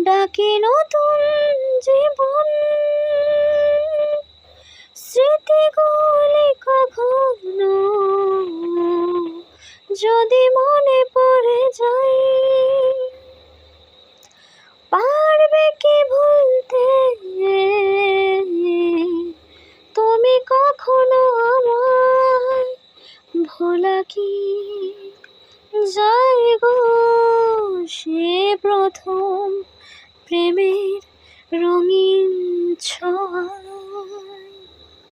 ডাকে নতুন জীবন। স্মৃতিগুলি কখনো যদি মনে পড়ে যায়, পারবে কি ভুলতে তুমি কখনো আমায়? ভোলা কি যায় গো সে প্রথম প্রেমের রঙিন ছোঁয়া।